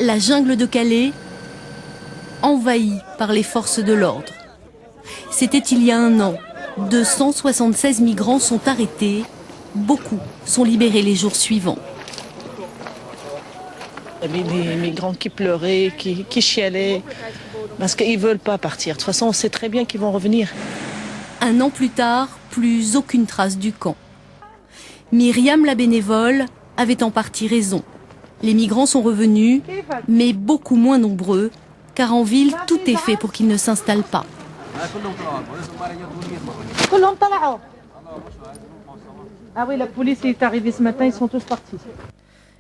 La jungle de Calais, envahie par les forces de l'ordre. C'était il y a un an. 276 migrants sont arrêtés. Beaucoup sont libérés les jours suivants. Il y avait des migrants qui pleuraient, qui chialaient, parce qu'ils ne veulent pas partir. De toute façon, on sait très bien qu'ils vont revenir. Un an plus tard, plus aucune trace du camp. Myriam la bénévole avait en partie raison. Les migrants sont revenus, mais beaucoup moins nombreux, car en ville, tout est fait pour qu'ils ne s'installent pas. Ah oui, la police est arrivée ce matin, ils sont tous partis.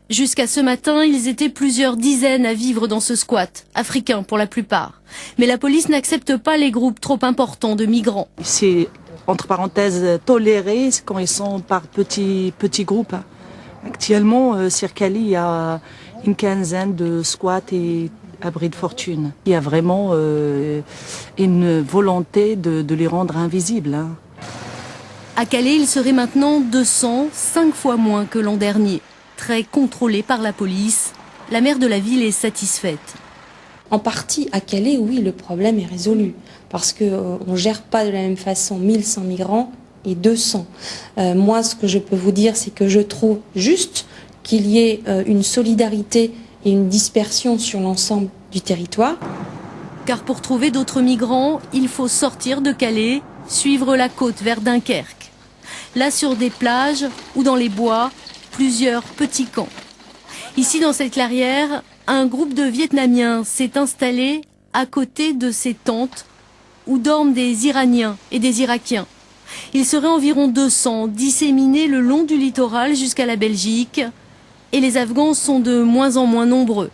Jusqu'à ce matin, ils étaient plusieurs dizaines à vivre dans ce squat, africains pour la plupart. Mais la police n'accepte pas les groupes trop importants de migrants. C'est, entre parenthèses, toléré quand ils sont par petits groupes. Actuellement, sur Calais, il y a une quinzaine de squats et abris de fortune. Il y a vraiment une volonté de les rendre invisibles. À Calais, il serait maintenant 200, 5 fois moins que l'an dernier. Très contrôlé par la police, la maire de la ville est satisfaite. En partie, à Calais, oui, le problème est résolu. Parce qu'on ne gère pas de la même façon 1100 migrants et 200. Moi, ce que je peux vous dire, c'est que je trouve juste qu'il y ait une solidarité et une dispersion sur l'ensemble du territoire. Car pour trouver d'autres migrants, il faut sortir de Calais, suivre la côte vers Dunkerque. Là, sur des plages ou dans les bois, plusieurs petits camps. Ici, dans cette clairière, un groupe de Vietnamiens s'est installé à côté de ces tentes où dorment des Iraniens et des Irakiens. Ils seraient environ 200, disséminés le long du littoral jusqu'à la Belgique. Et les Afghans sont de moins en moins nombreux.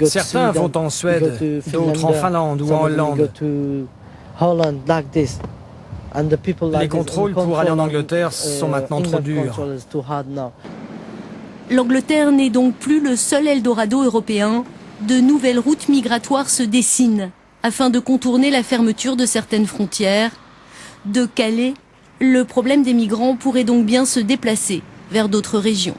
Certains vont en Suède, d'autres en Finlande ou en Hollande. Les contrôles pour aller en Angleterre sont maintenant trop durs. L'Angleterre n'est donc plus le seul Eldorado européen. De nouvelles routes migratoires se dessinent afin de contourner la fermeture de certaines frontières. De Calais, le problème des migrants pourrait donc bien se déplacer vers d'autres régions.